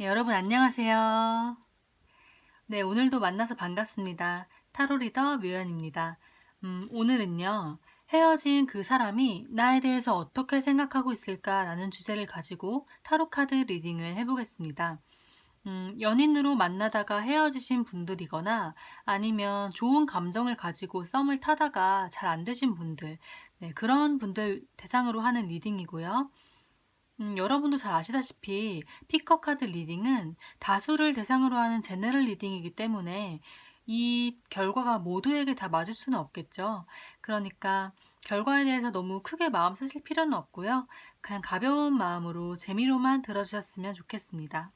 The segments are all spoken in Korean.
네, 여러분 안녕하세요. 네, 오늘도 만나서 반갑습니다. 타로 리더 묘연입니다. 오늘은요, 헤어진 그 사람이 나에 대해서 어떻게 생각하고 있을까라는 주제를 가지고 타로 카드 리딩을 해보겠습니다. 연인으로 만나다가 헤어지신 분들이거나 아니면 좋은 감정을 가지고 썸을 타다가 잘 안 되신 분들, 네, 그런 분들 대상으로 하는 리딩이고요. 여러분도 잘 아시다시피 피커 카드 리딩은 다수를 대상으로 하는 제너럴 리딩이기 때문에 이 결과가 모두에게 다 맞을 수는 없겠죠. 그러니까 결과에 대해서 너무 크게 마음 쓰실 필요는 없고요. 그냥 가벼운 마음으로 재미로만 들어주셨으면 좋겠습니다.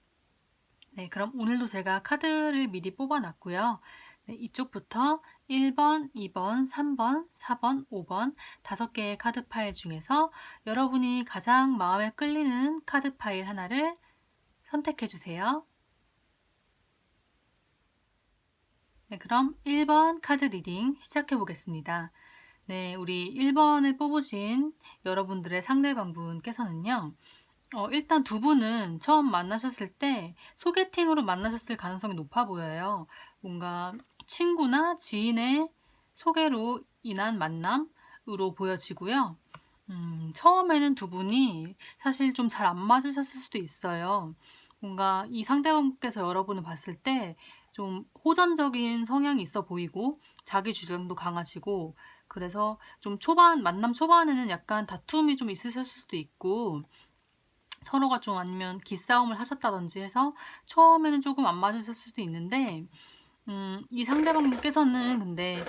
네, 그럼 오늘도 제가 카드를 미리 뽑아놨고요. 네, 이쪽부터 1번, 2번, 3번, 4번, 5번 5개의 카드 파일 중에서 여러분이 가장 마음에 끌리는 카드 파일 하나를 선택해 주세요. 네, 그럼 1번 카드 리딩 시작해 보겠습니다. 네, 우리 1번을 뽑으신 여러분들의 상대방분께서는요. 일단 두 분은 처음 만나셨을 때 소개팅으로 만나셨을 가능성이 높아 보여요. 뭔가 친구나 지인의 소개로 인한 만남으로 보여지고요. 처음에는 두 분이 사실 좀 잘 안 맞으셨을 수도 있어요. 뭔가 이 상대방께서 여러분을 봤을 때 좀 호전적인 성향이 있어 보이고 자기 주장도 강하시고 그래서 좀 만남 초반에는 약간 다툼이 좀 있으셨을 수도 있고 서로가 좀 아니면 기싸움을 하셨다든지 해서 처음에는 조금 안 맞으실 수도 있는데 이 상대방분께서는 근데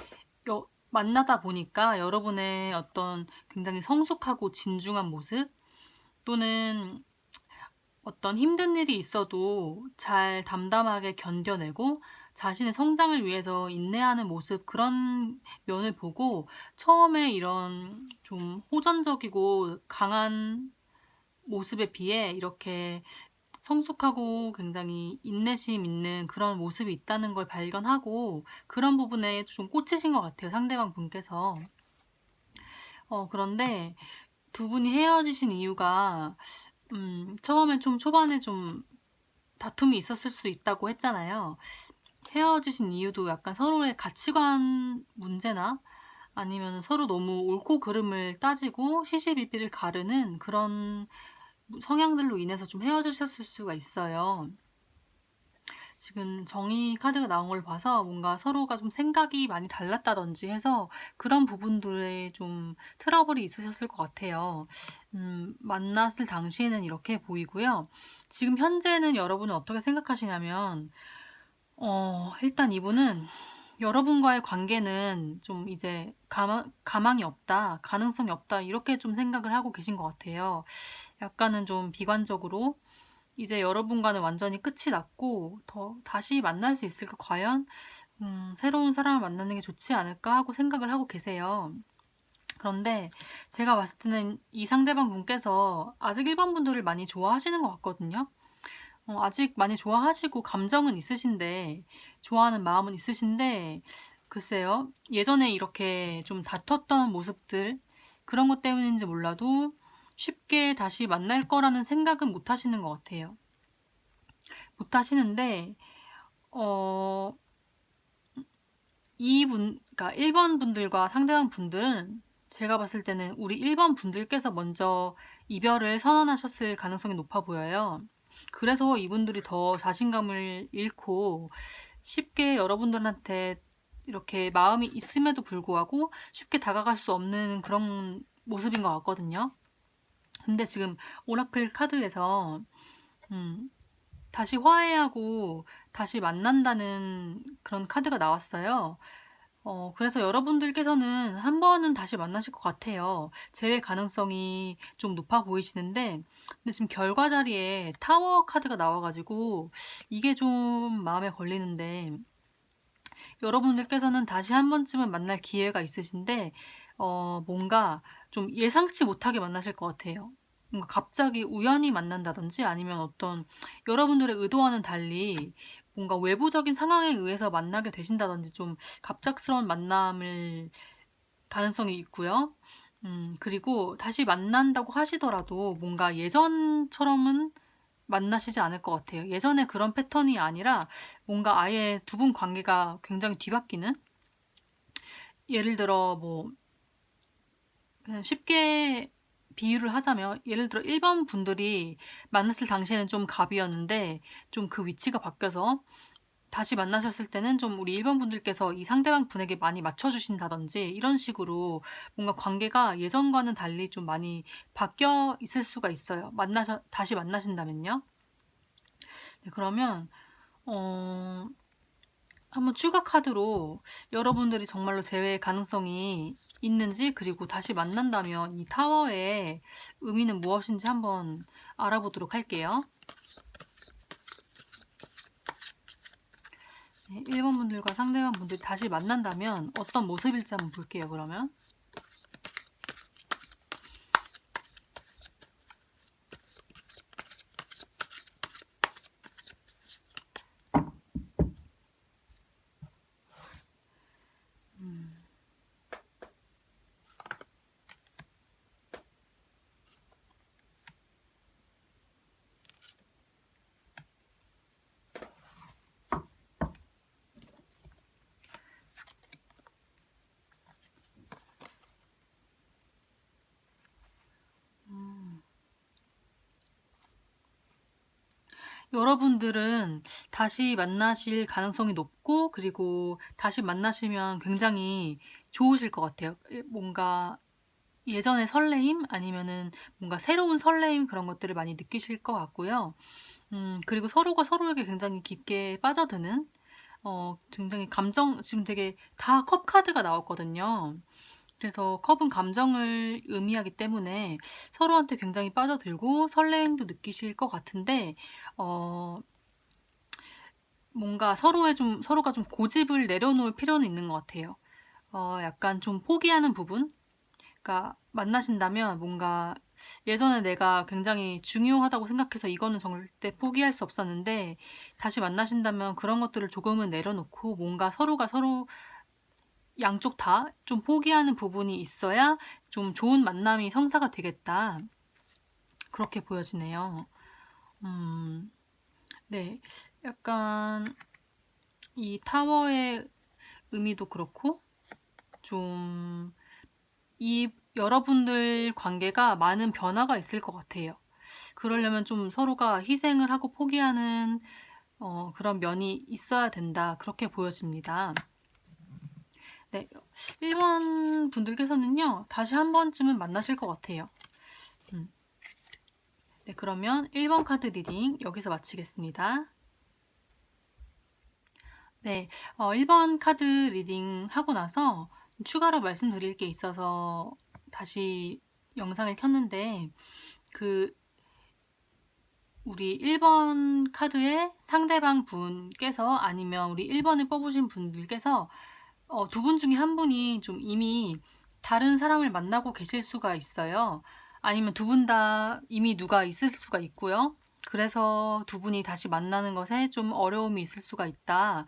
만나다 보니까 여러분의 어떤 굉장히 성숙하고 진중한 모습 또는 어떤 힘든 일이 있어도 잘 담담하게 견뎌내고 자신의 성장을 위해서 인내하는 모습 그런 면을 보고 처음에 이런 좀 호전적이고 강한 모습에 비해 이렇게 성숙하고 굉장히 인내심 있는 그런 모습이 있다는 걸 발견하고 그런 부분에 좀 꽂히신 것 같아요. 상대방 분께서. 그런데 두 분이 헤어지신 이유가 처음에 좀 초반에 좀 다툼이 있었을 수 있다고 했잖아요. 헤어지신 이유도 약간 서로의 가치관 문제나 아니면 서로 너무 옳고 그름을 따지고 시시비비를 가르는 그런 성향들로 인해서 좀 헤어지셨을 수가 있어요. 지금 정의 카드가 나온 걸 봐서 뭔가 서로가 좀 생각이 많이 달랐다든지 해서 그런 부분들에 좀 트러블이 있으셨을 것 같아요. 만났을 당시에는 이렇게 보이고요. 지금 현재는 여러분은 어떻게 생각하시냐면, 일단 이분은 여러분과의 관계는 좀 이제 가망이 없다, 가능성이 없다, 이렇게 좀 생각을 하고 계신 것 같아요. 약간은 좀 비관적으로 이제 여러분과는 완전히 끝이 났고 다시 만날 수 있을까 과연 새로운 사람을 만나는 게 좋지 않을까 하고 생각을 하고 계세요. 그런데 제가 봤을 때는 이 상대방 분께서 아직 1번 분들을 많이 좋아하시는 것 같거든요. 아직 많이 좋아하시고 감정은 있으신데 좋아하는 마음은 있으신데 글쎄요. 예전에 이렇게 좀 다퉜던 모습들 그런 것 때문인지 몰라도 쉽게 다시 만날 거라는 생각은 못 하시는 것 같아요. 못 하시는데 어, 그러니까 1번 분들과 상대방 분들은 제가 봤을 때는 우리 1번 분들께서 먼저 이별을 선언하셨을 가능성이 높아 보여요. 그래서 이분들이 더 자신감을 잃고 쉽게 여러분들한테 이렇게 마음이 있음에도 불구하고 쉽게 다가갈 수 없는 그런 모습인 것 같거든요. 근데 지금 오라클 카드에서 음, 다시 화해하고 다시 만난다는 그런 카드가 나왔어요. 그래서 여러분들께서는 한 번은 다시 만나실 것 같아요. 재회 가능성이 좀 높아 보이시는데, 근데 지금 결과 자리에 타워 카드가 나와가지고 이게 좀 마음에 걸리는데, 여러분들께서는 다시 한 번쯤은 만날 기회가 있으신데, 뭔가 좀 예상치 못하게 만나실 것 같아요. 뭔가 갑자기 우연히 만난다든지 아니면 어떤 여러분들의 의도와는 달리 뭔가 외부적인 상황에 의해서 만나게 되신다든지 좀 갑작스러운 만남을 가능성이 있고요. 그리고 다시 만난다고 하시더라도 뭔가 예전처럼은 만나시지 않을 것 같아요. 예전에 그런 패턴이 아니라 뭔가 아예 두 분 관계가 굉장히 뒤바뀌는? 예를 들어 뭐 그냥 쉽게 비유를 하자면 예를 들어 1번 분들이 만났을 당시에는 좀 갑이었는데 좀 그 위치가 바뀌어서 다시 만나셨을 때는 좀 우리 1번 분들께서 이 상대방 분에게 많이 맞춰주신다든지 이런 식으로 뭔가 관계가 예전과는 달리 좀 많이 바뀌어 있을 수가 있어요. 다시 만나신다면요. 네, 그러면 어, 한번 추가 카드로 여러분들이 정말로 재회 가능성이 있는지, 그리고 다시 만난다면 이 타워의 의미는 무엇인지 한번 알아보도록 할게요. 네, 1번 분들과 상대방 분들이 다시 만난다면 어떤 모습일지 한번 볼게요, 그러면. 여러분들은 다시 만나실 가능성이 높고, 그리고 다시 만나시면 굉장히 좋으실 것 같아요. 뭔가 예전의 설레임 아니면은 뭔가 새로운 설레임, 그런 것들을 많이 느끼실 것 같고요. 그리고 서로가 서로에게 굉장히 깊게 빠져드는, 굉장히 지금 되게 다 컵 카드가 나왔거든요. 그래서 컵은 감정을 의미하기 때문에 서로한테 굉장히 빠져들고 설레임도 느끼실 것 같은데, 뭔가 서로가 좀 고집을 내려놓을 필요는 있는 것 같아요. 약간 좀 포기하는 부분? 그러니까 만나신다면 뭔가 예전에 내가 굉장히 중요하다고 생각해서 이거는 절대 포기할 수 없었는데, 다시 만나신다면 그런 것들을 조금은 내려놓고 뭔가 서로가 서로 양쪽 다 좀 포기하는 부분이 있어야 좀 좋은 만남이 성사가 되겠다. 그렇게 보여지네요. 음, 네. 약간 이 타워의 의미도 그렇고, 좀 여러분들 관계가 많은 변화가 있을 것 같아요. 그러려면 좀 서로가 희생을 하고 포기하는 그런 면이 있어야 된다. 그렇게 보여집니다. 네, 1번 분들께서는요, 다시 한 번쯤은 만나실 것 같아요. 네, 그러면 1번 카드 리딩 여기서 마치겠습니다. 네, 1번 카드 리딩 하고 나서 추가로 말씀드릴 게 있어서 다시 영상을 켰는데, 그 우리 1번 카드의 상대방 분께서 아니면 우리 1번을 뽑으신 분들께서 두 분 중에 한 분이 좀 이미 다른 사람을 만나고 계실 수가 있어요. 아니면 두 분 다 이미 누가 있을 수가 있고요. 그래서 두 분이 다시 만나는 것에 좀 어려움이 있을 수가 있다.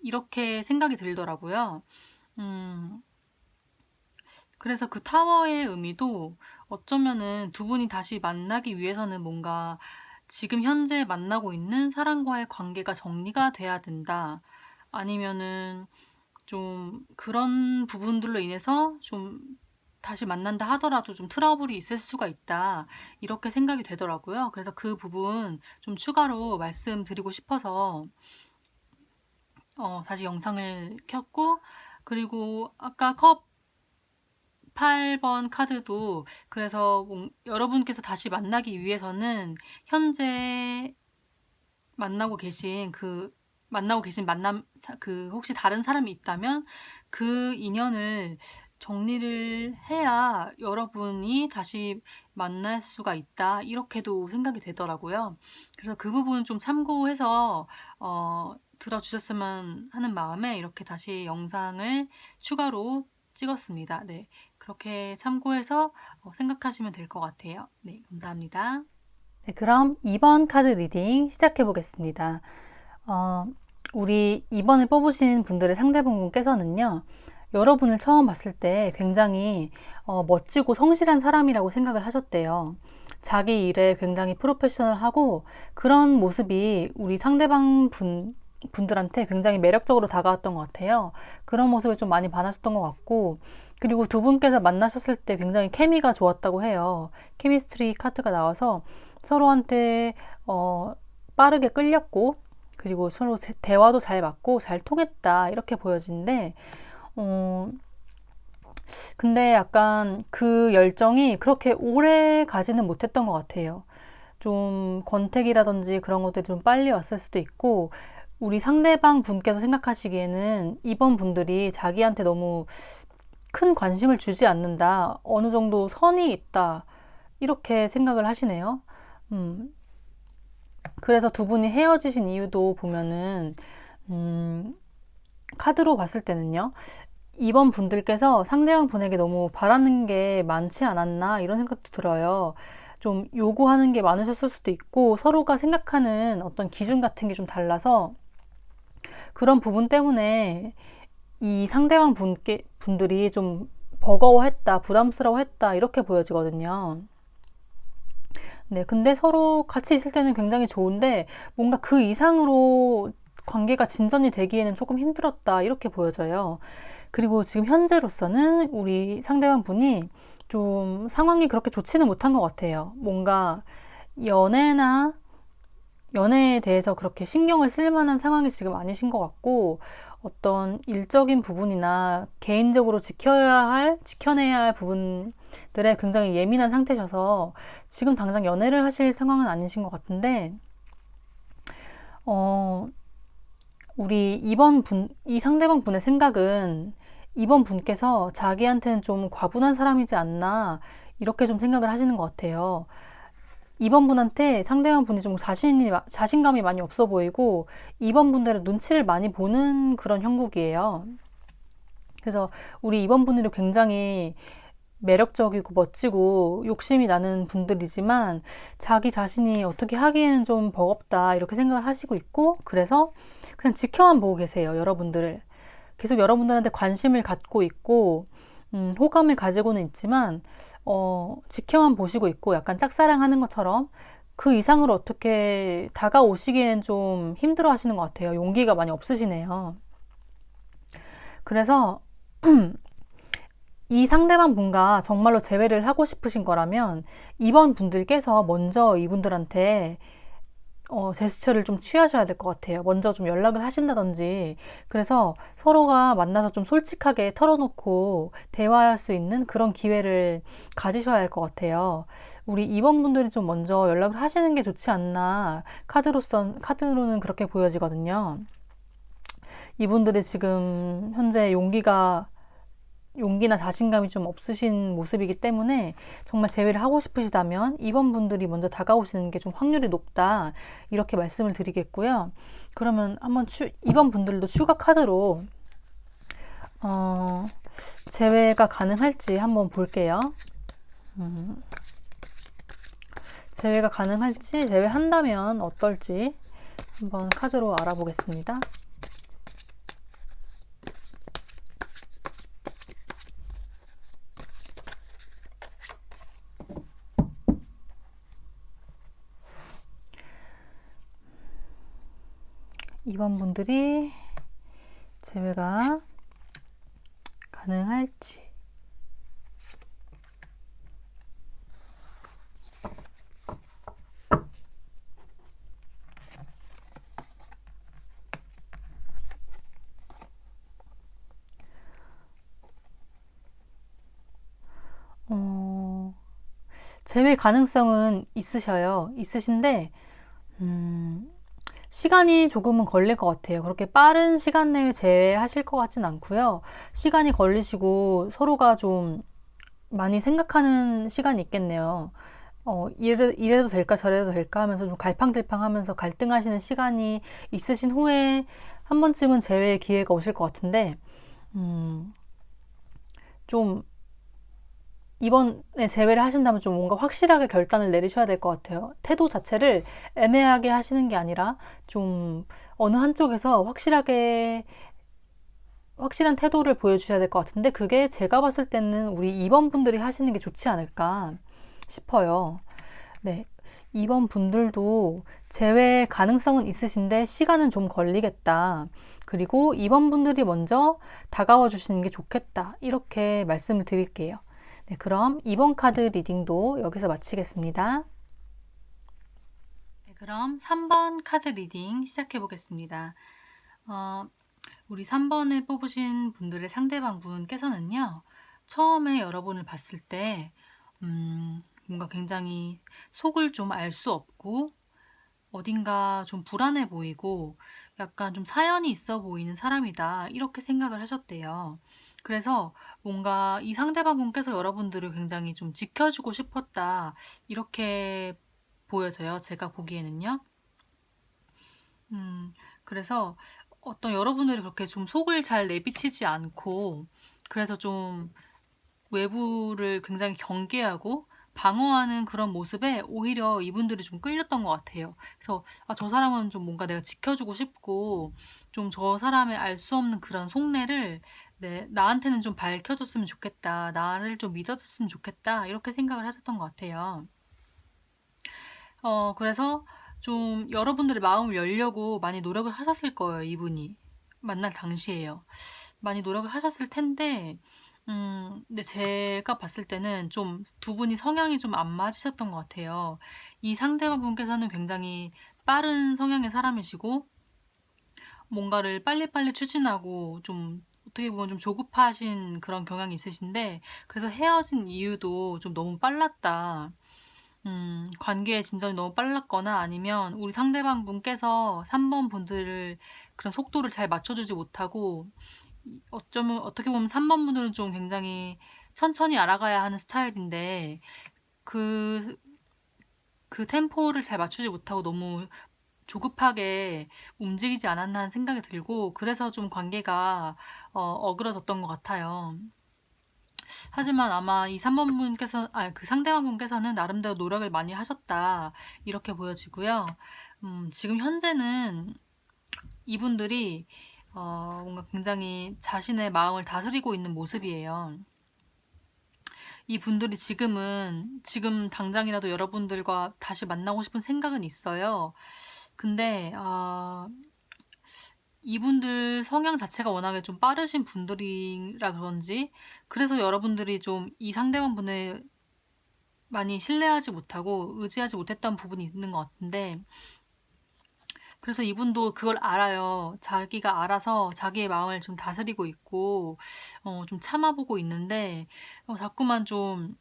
이렇게 생각이 들더라고요. 음, 그래서 그 타워의 의미도 어쩌면은 두 분이 다시 만나기 위해서는 뭔가 지금 현재 만나고 있는 사람과의 관계가 정리가 돼야 된다. 아니면은 좀 그런 부분들로 인해서 좀 다시 만난다 하더라도 좀 트러블이 있을 수가 있다. 이렇게 생각이 되더라고요. 그래서 그 부분 좀 추가로 말씀드리고 싶어서 다시 영상을 켰고, 그리고 아까 컵 8번 카드도 그래서 여러분께서 다시 만나기 위해서는 현재 만나고 계신 혹시 다른 사람이 있다면 그 인연을 정리를 해야 여러분이 다시 만날 수가 있다. 이렇게도 생각이 되더라고요. 그래서 그 부분 좀 참고해서, 들어주셨으면 하는 마음에 이렇게 다시 영상을 추가로 찍었습니다. 네. 그렇게 참고해서 생각하시면 될 것 같아요. 네, 감사합니다. 네, 그럼 2번 카드 리딩 시작해 보겠습니다. 우리 2번을 뽑으신 분들의 상대분께서는요, 여러분을 처음 봤을 때 굉장히 멋지고 성실한 사람이라고 생각을 하셨대요. 자기 일에 굉장히 프로페셔널하고 그런 모습이 우리 상대방 분들한테 굉장히 매력적으로 다가왔던 것 같아요. 그런 모습을 좀 많이 반하셨던 것 같고, 그리고 두 분께서 만나셨을 때 굉장히 케미가 좋았다고 해요. 케미스트리 카드가 나와서 서로한테 빠르게 끌렸고, 그리고 서로 대화도 잘 맞고 잘 통했다 이렇게 보여지는데, 어, 근데 약간 그 열정이 그렇게 오래 가지는 못했던 것 같아요. 좀 권태기라든지 그런 것들이 좀 빨리 왔을 수도 있고, 우리 상대방 분께서 생각하시기에는 이번 분들이 자기한테 너무 큰 관심을 주지 않는다, 어느 정도 선이 있다, 이렇게 생각을 하시네요. 음, 그래서 두 분이 헤어지신 이유도 보면은, 음, 카드로 봤을 때는요, 이번 분들께서 상대방 분에게 너무 바라는 게 많지 않았나 이런 생각도 들어요. 좀 요구하는 게 많으셨을 수도 있고 서로가 생각하는 어떤 기준 같은 게 좀 달라서 그런 부분 때문에 이 상대방 분들이 좀 버거워했다, 부담스러워했다 이렇게 보여지거든요. 네, 근데 서로 같이 있을 때는 굉장히 좋은데 뭔가 그 이상으로 관계가 진전이 되기에는 조금 힘들었다 이렇게 보여져요. 그리고 지금 현재로서는 우리 상대방 분이 좀 상황이 그렇게 좋지는 못한 것 같아요. 뭔가 연애나 연애에 대해서 그렇게 신경을 쓸 만한 상황이 지금 아니신 것 같고, 어떤 일적인 부분이나 개인적으로 지켜내야 할 부분들에 굉장히 예민한 상태셔서 지금 당장 연애를 하실 상황은 아니신 것 같은데, 어, 이 상대방 분의 생각은 이번 분께서 자기한테는 좀 과분한 사람이지 않나, 이렇게 좀 생각을 하시는 것 같아요. 이번 분한테 상대방 분이 좀 자신감이 많이 없어 보이고, 이번 분들은 눈치를 많이 보는 그런 형국이에요. 그래서 우리 이번 분들이 굉장히 매력적이고 멋지고 욕심이 나는 분들이지만 자기 자신이 어떻게 하기에는 좀 버겁다 이렇게 생각을 하시고 있고, 그래서 그냥 지켜만 보고 계세요. 여러분들을 계속 여러분들한테 관심을 갖고 있고 호감을 가지고는 있지만 지켜만 보시고 있고 약간 짝사랑하는 것처럼 그 이상으로 어떻게 다가오시기에는 좀 힘들어 하시는 것 같아요. 용기가 많이 없으시네요. 그래서 이 상대방 분과 정말로 재회를 하고 싶으신 거라면 이번 분들께서 먼저 이분들한테 제스처를 좀 취하셔야 될 것 같아요. 먼저 좀 연락을 하신다든지, 그래서 서로가 만나서 좀 솔직하게 털어놓고 대화할 수 있는 그런 기회를 가지셔야 할 것 같아요. 우리 이번 분들이 좀 먼저 연락을 하시는 게 좋지 않나, 카드로는 그렇게 보여지거든요. 이분들이 지금 현재 용기나 자신감이 좀 없으신 모습이기 때문에 정말 재회를 하고 싶으시다면 이번 분들이 먼저 다가오시는 게 좀 확률이 높다 이렇게 말씀을 드리겠고요. 그러면 한번 이번 분들도 추가 카드로 재회가 가능할지 한번 볼게요. 재회가 가능할지, 재회한다면 어떨지 한번 카드로 알아보겠습니다. 2번 분들이 재회가 가능할지. 재회 가능성은 있으신데, 시간이 조금은 걸릴 것 같아요. 그렇게 빠른 시간 내에 재회하실 것 같진 않고요. 시간이 걸리시고 서로가 좀 많이 생각하는 시간이 있겠네요. 이래도 될까 저래도 될까 하면서 좀 갈팡질팡하면서 갈등하시는 시간이 있으신 후에 한 번쯤은 재회의 기회가 오실 것 같은데, 좀 이번에 재회를 하신다면 좀 뭔가 확실하게 결단을 내리셔야 될 것 같아요. 태도 자체를 애매하게 하시는 게 아니라 좀 어느 한쪽에서 확실하게 확실한 태도를 보여주셔야 될 것 같은데 그게 제가 봤을 때는 우리 2번 분들이 하시는 게 좋지 않을까 싶어요. 네. 2번 분들도 재회 가능성은 있으신데 시간은 좀 걸리겠다. 그리고 2번 분들이 먼저 다가와 주시는 게 좋겠다. 이렇게 말씀을 드릴게요. 네, 그럼 2번 카드 리딩도 여기서 마치겠습니다. 네, 그럼 3번 카드 리딩 시작해 보겠습니다. 우리 3번을 뽑으신 분들의 상대방 분께서는요, 처음에 여러분을 봤을 때, 뭔가 굉장히 속을 좀 알 수 없고, 어딘가 좀 불안해 보이고, 약간 좀 사연이 있어 보이는 사람이다. 이렇게 생각을 하셨대요. 그래서 뭔가 이 상대방 분께서 여러분들을 굉장히 좀 지켜주고 싶었다. 이렇게 보여져요. 제가 보기에는요. 그래서 어떤 여러분들이 그렇게 좀 속을 잘 내비치지 않고, 그래서 좀 외부를 굉장히 경계하고 방어하는 그런 모습에 오히려 이분들이 좀 끌렸던 것 같아요. 그래서 아, 저 사람은 좀 뭔가 내가 지켜주고 싶고, 좀 저 사람의 알 수 없는 그런 속내를 나한테는 좀 밝혀줬으면 좋겠다. 나를 좀 믿어줬으면 좋겠다. 이렇게 생각을 하셨던 것 같아요. 그래서 좀 여러분들의 마음을 열려고 많이 노력을 하셨을 거예요, 이분이. 만날 당시에요. 많이 노력을 하셨을 텐데, 근데 제가 봤을 때는 좀 두 분이 성향이 좀 안 맞으셨던 것 같아요. 이 상대방분께서는 굉장히 빠른 성향의 사람이시고, 뭔가를 빨리빨리 추진하고 좀 어떻게 보면 좀 조급하신 그런 경향이 있으신데, 그래서 헤어진 이유도 좀 너무 빨랐다. 관계의 진전이 너무 빨랐거나 아니면 우리 상대방 분께서 3번 분들을 그런 속도를 잘 맞춰주지 못하고 어쩌면 어떻게 보면 3번 분들은 좀 굉장히 천천히 알아가야 하는 스타일인데 그, 그 템포를 잘 맞추지 못하고 너무 조급하게 움직이지 않았나 하는 생각이 들고 그래서 좀 관계가 어그러졌던 것 같아요. 하지만 아마 이 3번 분께서, 그 상대방 분께서는 나름대로 노력을 많이 하셨다. 이렇게 보여지고요. 지금 현재는 이분들이, 뭔가 굉장히 자신의 마음을 다스리고 있는 모습이에요. 이 분들이 지금 당장이라도 여러분들과 다시 만나고 싶은 생각은 있어요. 근데, 이분들 성향 자체가 워낙에 좀 빠르신 분들이라 그런지, 그래서 여러분들이 좀 이 상대방 분을 많이 신뢰하지 못하고 의지하지 못했던 부분이 있는 것 같은데, 그래서 이분도 그걸 알아요. 자기가 알아서 자기의 마음을 좀 다스리고 있고, 좀 참아보고 있는데, 자꾸만 좀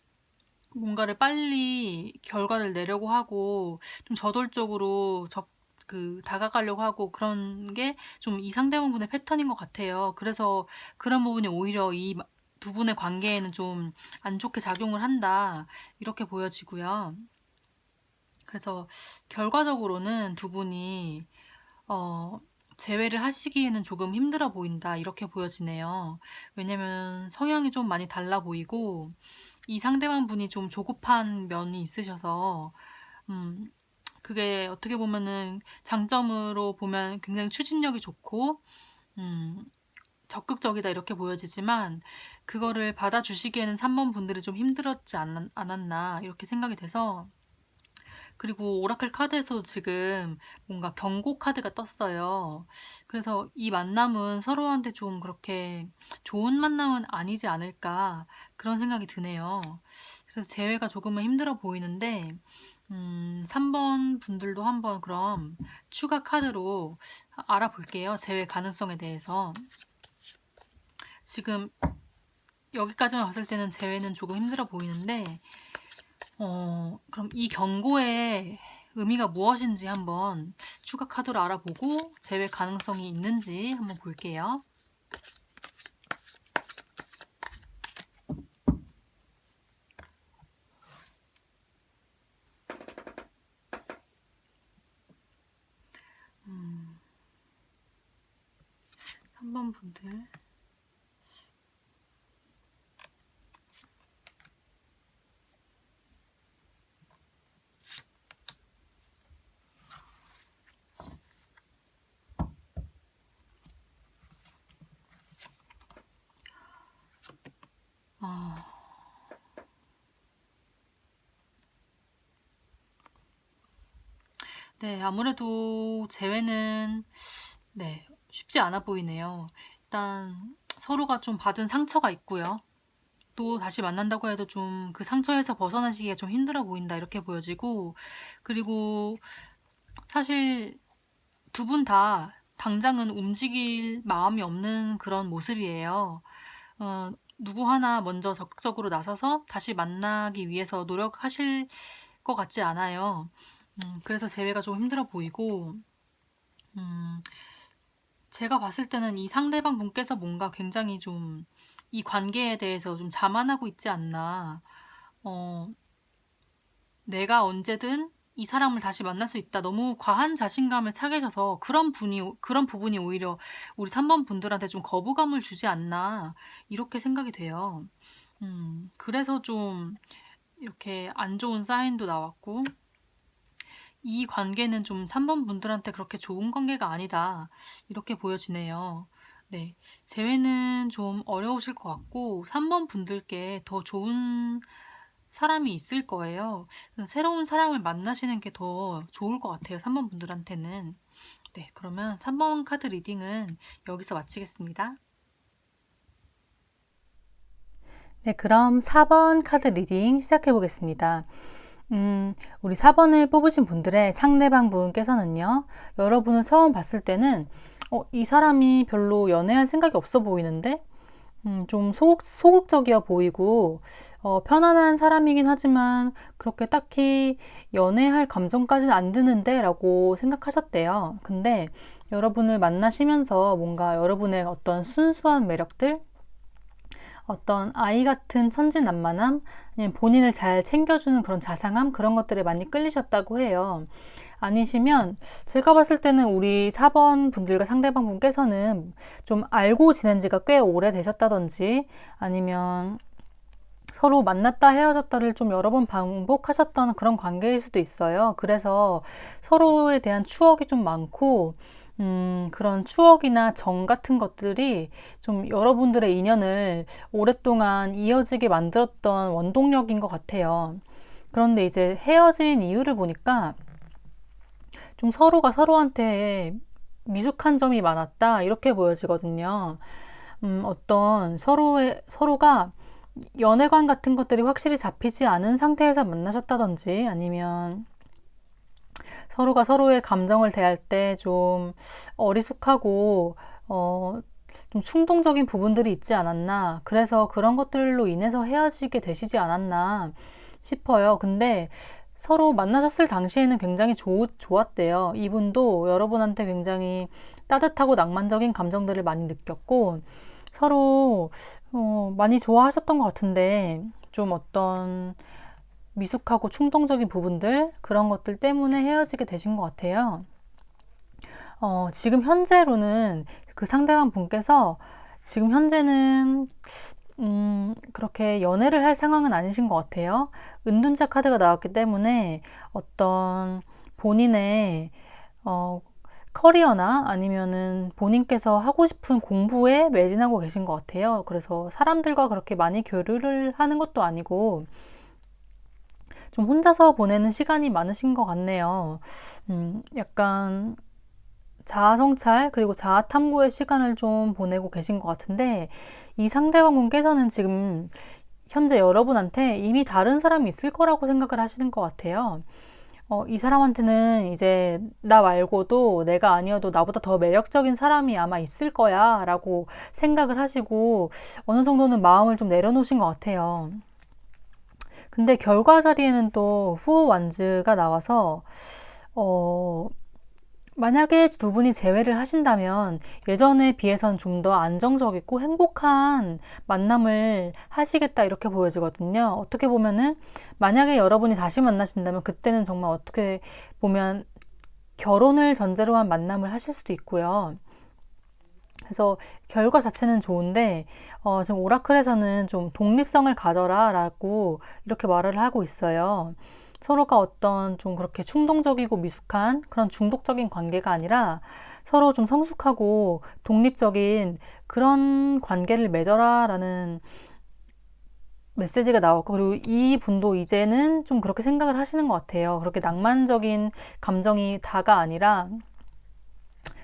뭔가를 빨리 결과를 내려고 하고, 좀 저돌적으로 다가가려고 하고 그런 게 좀 이 상대방분의 패턴인 것 같아요. 그래서 그런 부분이 오히려 이 두 분의 관계에는 좀 안 좋게 작용을 한다. 이렇게 보여지고요. 그래서 결과적으로는 두 분이 어, 재회를 하시기에는 조금 힘들어 보인다. 이렇게 보여지네요. 왜냐면 성향이 좀 많이 달라 보이고 이 상대방 분이 좀 조급한 면이 있으셔서 음, 그게 어떻게 보면은 장점으로 보면 굉장히 추진력이 좋고 음, 적극적이다 이렇게 보여지지만 그거를 받아주시기에는 3번 분들이 좀 힘들었지 않았나 이렇게 생각이 돼서 그리고 오라클 카드에서도 지금 뭔가 경고 카드가 떴어요. 그래서 이 만남은 서로한테 좀 그렇게 좋은 만남은 아니지 않을까 그런 생각이 드네요. 그래서 재회가 조금은 힘들어 보이는데 3번 분들도 한번 그럼 추가 카드로 알아볼게요. 재회 가능성에 대해서. 지금 여기까지만 봤을 때는 재회는 조금 힘들어 보이는데 그럼 이 경고의 의미가 무엇인지 한번 추가 카드로 알아보고 제외 가능성이 있는지 한번 볼게요. 음, 3번 분들. 네, 아무래도 재회는 네, 쉽지 않아 보이네요. 일단 서로가 좀 받은 상처가 있고요. 또 다시 만난다고 해도 좀 그 상처에서 벗어나시기가 좀 힘들어 보인다 이렇게 보여지고, 그리고 사실 두 분 다 당장은 움직일 마음이 없는 그런 모습이에요. 누구 하나 먼저 적극적으로 나서서 다시 만나기 위해서 노력하실 것 같지 않아요. 그래서 재회가 좀 힘들어 보이고, 음, 제가 봤을 때는 이 상대방 분께서 뭔가 굉장히 좀 이 관계에 대해서 좀 자만하고 있지 않나. 어, 내가 언제든 이 사람을 다시 만날 수 있다. 너무 과한 자신감을 차계셔서 그런 부분이 오히려 우리 3번 분들한테 좀 거부감을 주지 않나. 이렇게 생각이 돼요. 그래서 좀 이렇게 안 좋은 사인도 나왔고, 이 관계는 좀 3번 분들한테 그렇게 좋은 관계가 아니다. 이렇게 보여지네요. 네. 재회는 좀 어려우실 것 같고, 3번 분들께 더 좋은 사람이 있을 거예요. 새로운 사람을 만나시는 게 더 좋을 것 같아요. 3번 분들한테는. 네. 그러면 3번 카드 리딩은 여기서 마치겠습니다. 네, 그럼 4번 카드 리딩 시작해 보겠습니다. 우리 4번을 뽑으신 분들의 상대방 분께서는요, 여러분을 처음 봤을 때는, 이 사람이 별로 연애할 생각이 없어 보이는데, 좀 소극적이어 보이고, 편안한 사람이긴 하지만, 그렇게 딱히 연애할 감정까지는 안 드는데, 라고 생각하셨대요. 근데 여러분을 만나시면서 뭔가 여러분의 어떤 순수한 매력들, 어떤 아이 같은 천진난만함, 아니면 본인을 잘 챙겨주는 그런 자상함, 그런 것들에 많이 끌리셨다고 해요. 아니시면 제가 봤을 때는 우리 4번 분들과 상대방 분께서는 좀 알고 지낸 지가 꽤 오래 되셨다든지, 아니면 서로 만났다 헤어졌다를 좀 여러 번 반복하셨던 그런 관계일 수도 있어요. 그래서 서로에 대한 추억이 좀 많고, 그런 추억이나 정 같은 것들이 좀 여러분들의 인연을 오랫동안 이어지게 만들었던 원동력인 것 같아요. 그런데 이제 헤어진 이유를 보니까 좀 서로가 서로한테 미숙한 점이 많았다, 이렇게 보여지거든요. 어떤 서로가 연애관 같은 것들이 확실히 잡히지 않은 상태에서 만나셨다든지, 아니면 서로가 서로의 감정을 대할 때 좀 어리숙하고, 좀 충동적인 부분들이 있지 않았나. 그래서 그런 것들로 인해서 헤어지게 되시지 않았나 싶어요. 근데 서로 만나셨을 당시에는 굉장히 좋았대요. 이분도 여러분한테 굉장히 따뜻하고 낭만적인 감정들을 많이 느꼈고, 서로 많이 좋아하셨던 것 같은데, 좀 어떤 미숙하고 충동적인 부분들, 그런 것들 때문에 헤어지게 되신 것 같아요. 지금 현재로는 그 상대방 분께서 지금 현재는 그렇게 연애를 할 상황은 아니신 것 같아요. 은둔자 카드가 나왔기 때문에 어떤 본인의 어, 커리어나 아니면은 본인께서 하고 싶은 공부에 매진하고 계신 것 같아요. 그래서 사람들과 그렇게 많이 교류를 하는 것도 아니고 좀 혼자서 보내는 시간이 많으신 것 같네요. 약간 자아 성찰 그리고 자아 탐구의 시간을 좀 보내고 계신 것 같은데, 이 상대방 분께서는 지금 현재 여러분한테 이미 다른 사람이 있을 거라고 생각을 하시는 것 같아요. 이 사람한테는 이제 나 말고도 내가 아니어도 나보다 더 매력적인 사람이 아마 있을 거야 라고 생각을 하시고 어느 정도는 마음을 좀 내려놓으신 것 같아요. 근데 결과 자리에는 또 후호 완즈가 나와서 어, 만약에 두 분이 재회를 하신다면 예전에 비해선 좀 더 안정적이고 행복한 만남을 하시겠다, 이렇게 보여지거든요. 어떻게 보면은 만약에 여러분이 다시 만나신다면 그때는 정말 어떻게 보면 결혼을 전제로 한 만남을 하실 수도 있고요. 그래서 결과 자체는 좋은데 지금 오라클에서는 좀 독립성을 가져라 라고 이렇게 말을 하고 있어요. 서로가 어떤 좀 그렇게 충동적이고 미숙한 그런 중독적인 관계가 아니라 서로 좀 성숙하고 독립적인 그런 관계를 맺어라 라는 메시지가 나왔고, 그리고 이 분도 이제는 좀 그렇게 생각을 하시는 것 같아요. 그렇게 낭만적인 감정이 다가 아니라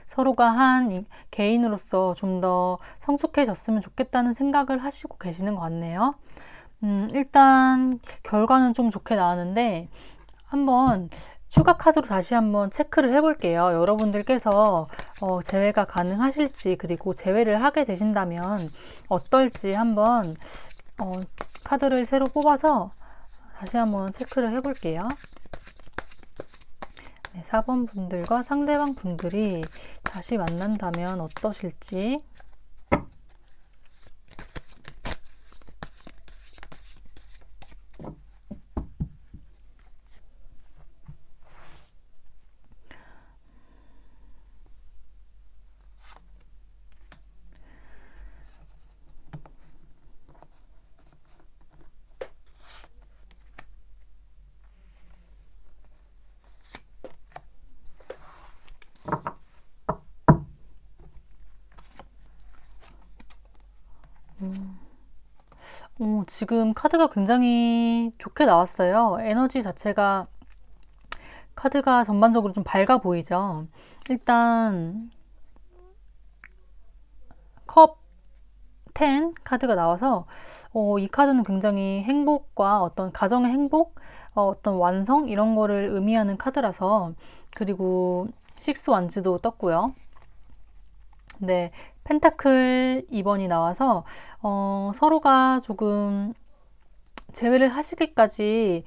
서로가 한 개인으로서 좀 더 성숙해졌으면 좋겠다는 생각을 하시고 계시는 것 같네요. 일단 결과는 좀 좋게 나왔는데 한번 추가 카드로 다시 한번 체크를 해볼게요. 여러분들께서 재회가 가능하실지, 그리고 재회를 하게 되신다면 어떨지 한번 카드를 새로 뽑아서 다시 한번 체크를 해볼게요. 네, 4번 분들과 상대방 분들이 다시 만난다면 어떠실지. 지금 카드가 굉장히 좋게 나왔어요. 에너지 자체가, 카드가 전반적으로 좀 밝아 보이죠. 일단 컵 10 카드가 나와서 이 카드는 굉장히 행복과 어떤 가정의 행복, 어떤 완성 이런 거를 의미하는 카드라서. 그리고 6 완즈도 떴고요. 네, 펜타클 2번이 나와서 서로가 조금 재회를 하시기까지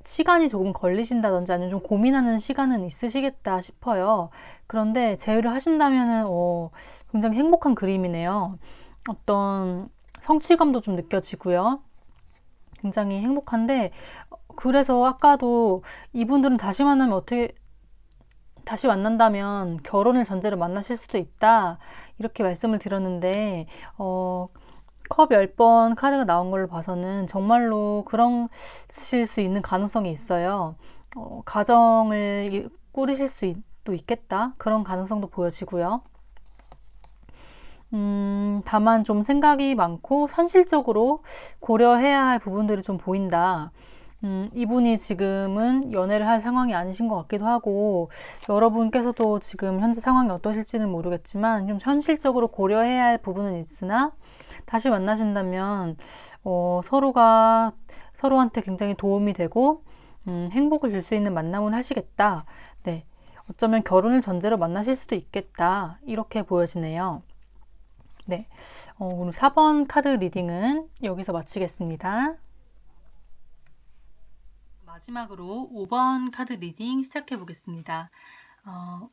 시간이 조금 걸리신다든지 아니면 좀 고민하는 시간은 있으시겠다 싶어요. 그런데 재회를 하신다면은 굉장히 행복한 그림이네요. 어떤 성취감도 좀 느껴지고요. 굉장히 행복한데, 그래서 아까도 이분들은 다시 만나면 다시 만난다면 결혼을 전제로 만나실 수도 있다, 이렇게 말씀을 드렸는데 컵 10번 카드가 나온 걸로 봐서는 정말로 그러실 수 있는 가능성이 있어요. 가정을 꾸리실 수도 있겠다, 그런 가능성도 보여지고요. 다만 좀 생각이 많고 현실적으로 고려해야 할 부분들이 좀 보인다. 이분이 지금은 연애를 할 상황이 아니신 것 같기도 하고, 여러분께서도 지금 현재 상황이 어떠실지는 모르겠지만 좀 현실적으로 고려해야 할 부분은 있으나, 다시 만나신다면 서로가 서로한테 굉장히 도움이 되고 행복을 줄 수 있는 만남을 하시겠다. 네, 어쩌면 결혼을 전제로 만나실 수도 있겠다, 이렇게 보여지네요. 네, 오늘 4번 카드 리딩은 여기서 마치겠습니다. 마지막으로 5번 카드 리딩 시작해 보겠습니다.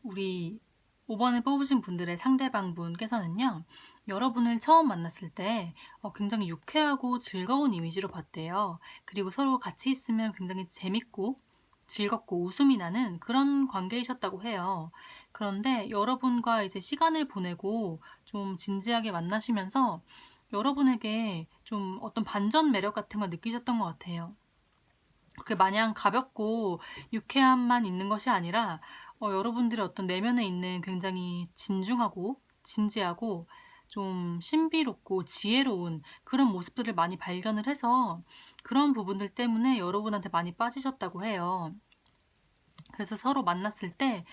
우리 5번을 뽑으신 분들의 상대방 분께서는요, 여러분을 처음 만났을 때 굉장히 유쾌하고 즐거운 이미지로 봤대요. 그리고 서로 같이 있으면 굉장히 재밌고 즐겁고 웃음이 나는 그런 관계이셨다고 해요. 그런데 여러분과 이제 시간을 보내고 좀 진지하게 만나시면서 여러분에게 좀 어떤 반전 매력 같은 걸 느끼셨던 것 같아요. 그게 마냥 가볍고 유쾌함만 있는 것이 아니라 여러분들의 어떤 내면에 있는 굉장히 진중하고 진지하고 좀 신비롭고 지혜로운 그런 모습들을 많이 발견을 해서 그런 부분들 때문에 여러분한테 많이 빠지셨다고 해요. 그래서 서로 만났을 때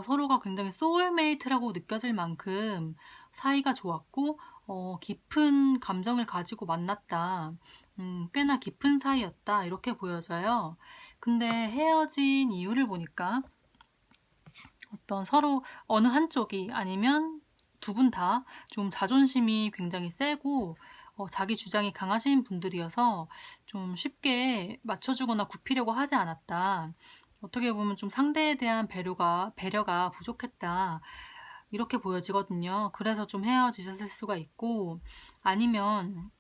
서로가 굉장히 소울메이트라고 느껴질 만큼 사이가 좋았고 깊은 감정을 가지고 만났다. 꽤나 깊은 사이였다, 이렇게 보여져요. 근데 헤어진 이유를 보니까 어떤 서로 어느 한쪽이 아니면 두 분 다 좀 자존심이 굉장히 세고 자기 주장이 강하신 분들이어서 좀 쉽게 맞춰주거나 굽히려고 하지 않았다. 어떻게 보면 좀 상대에 대한 배려가 부족했다, 이렇게 보여지거든요. 그래서 좀 헤어지셨을 수가 있고, 아니면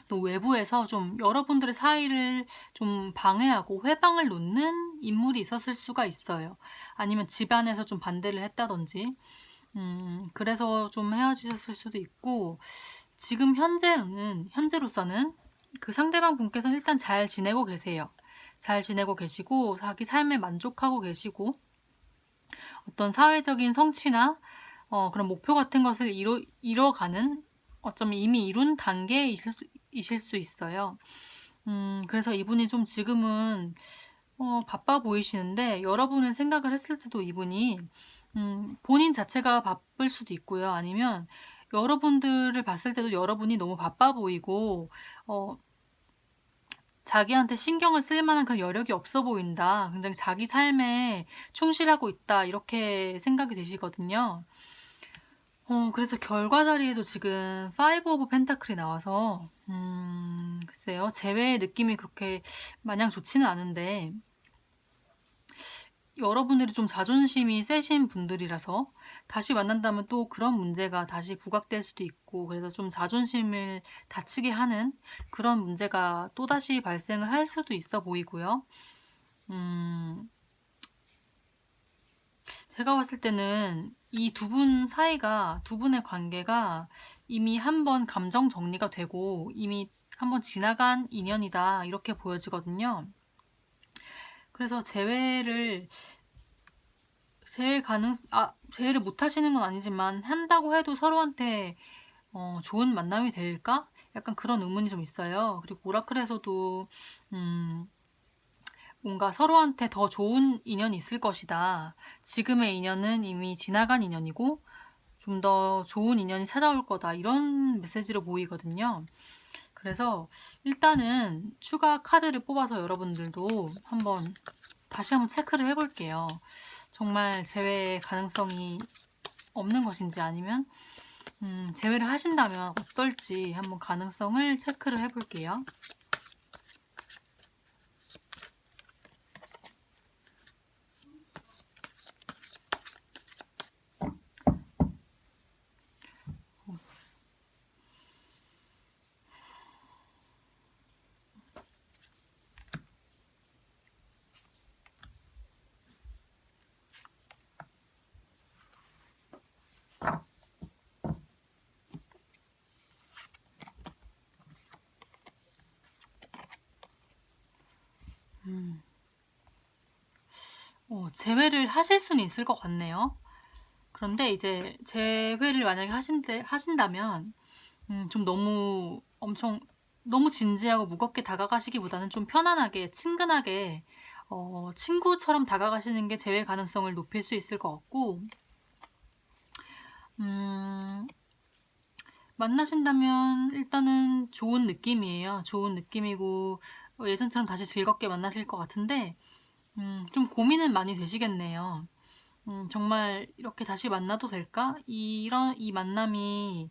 또 외부에서 좀 여러분들의 사이를 좀 방해하고 회방을 놓는 인물이 있었을 수가 있어요. 아니면 집안에서 좀 반대를 했다든지, 그래서 좀 헤어지셨을 수도 있고, 지금 현재로서는 그 상대방 분께서는 일단 잘 지내고 계세요. 잘 지내고 계시고, 자기 삶에 만족하고 계시고, 어떤 사회적인 성취나 그런 목표 같은 것을 이뤄가는, 어쩌면 이미 이룬 단계에 이실 수 있어요. 그래서 이분이 좀 지금은 바빠 보이시는데 여러분을 생각을 했을 때도 이분이 본인 자체가 바쁠 수도 있고요. 아니면 여러분들을 봤을 때도 여러분이 너무 바빠 보이고 자기한테 신경을 쓸 만한 그런 여력이 없어 보인다. 굉장히 자기 삶에 충실하고 있다. 이렇게 생각이 되시거든요. 그래서 결과 자리에도 지금 5 오브 펜타클이 나와서 글쎄요. 재회의 느낌이 그렇게 마냥 좋지는 않은데 여러분들이 좀 자존심이 세신 분들이라서 다시 만난다면 또 그런 문제가 다시 부각될 수도 있고 그래서 좀 자존심을 다치게 하는 그런 문제가 또다시 발생을 할 수도 있어 보이고요. 제가 봤을 때는 이 두 분 사이가, 두 분의 관계가 이미 한번 감정 정리가 되고 이미 한번 지나간 인연이다. 이렇게 보여지거든요. 그래서 재회를 못 하시는 건 아니지만 한다고 해도 서로한테 좋은 만남이 될까? 약간 그런 의문이 좀 있어요. 그리고 오라클에서도 뭔가 서로한테 더 좋은 인연이 있을 것이다. 지금의 인연은 이미 지나간 인연이고 좀 더 좋은 인연이 찾아올 거다. 이런 메시지로 보이거든요. 그래서 일단은 추가 카드를 뽑아서 여러분들도 다시 한번 체크를 해볼게요. 정말 재회의 가능성이 없는 것인지 아니면 재회를 하신다면 어떨지 한번 가능성을 체크를 해볼게요. 재회를 하실 수는 있을 것 같네요. 그런데 이제 재회를 만약에 하신다면 좀 너무 진지하고 무겁게 다가가시기보다는 좀 편안하게 친근하게 친구처럼 다가가시는 게 재회 가능성을 높일 수 있을 것 같고 만나신다면 일단은 좋은 느낌이에요. 좋은 느낌이고 예전처럼 다시 즐겁게 만나실 것 같은데 좀 고민은 많이 되시겠네요. 정말 이렇게 다시 만나도 될까? 이 만남이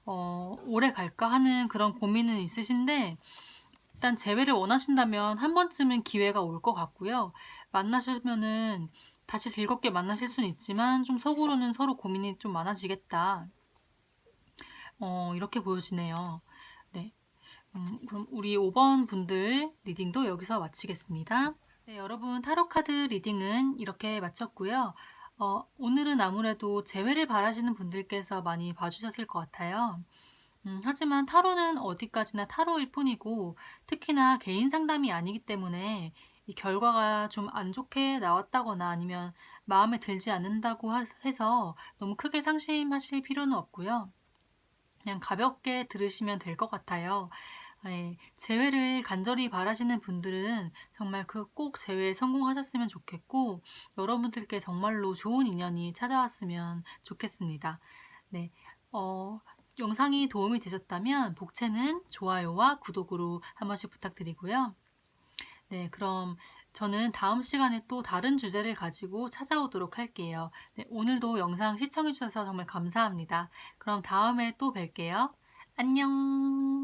오래 갈까 하는 그런 고민은 있으신데 일단 재회를 원하신다면 한 번쯤은 기회가 올 것 같고요. 만나시면은 다시 즐겁게 만나실 수는 있지만 좀 속으로는 서로 고민이 좀 많아지겠다. 이렇게 보여지네요. 네. 그럼 우리 5번 분들 리딩도 여기서 마치겠습니다. 네, 여러분 타로 카드 리딩은 이렇게 마쳤고요. 오늘은 아무래도 재회를 바라시는 분들께서 많이 봐주셨을 것 같아요. 하지만 타로는 어디까지나 타로일 뿐이고 특히나 개인 상담이 아니기 때문에 이 결과가 좀 안 좋게 나왔다거나 아니면 마음에 들지 않는다고 해서 너무 크게 상심하실 필요는 없고요. 그냥 가볍게 들으시면 될 것 같아요. 네, 재회를 간절히 바라시는 분들은 정말 꼭 재회에 성공하셨으면 좋겠고 여러분들께 정말로 좋은 인연이 찾아왔으면 좋겠습니다. 네, 영상이 도움이 되셨다면 복채는 좋아요와 구독으로 한 번씩 부탁드리고요. 네, 그럼 저는 다음 시간에 또 다른 주제를 가지고 찾아오도록 할게요. 네, 오늘도 영상 시청해주셔서 정말 감사합니다. 그럼 다음에 또 뵐게요. 안녕!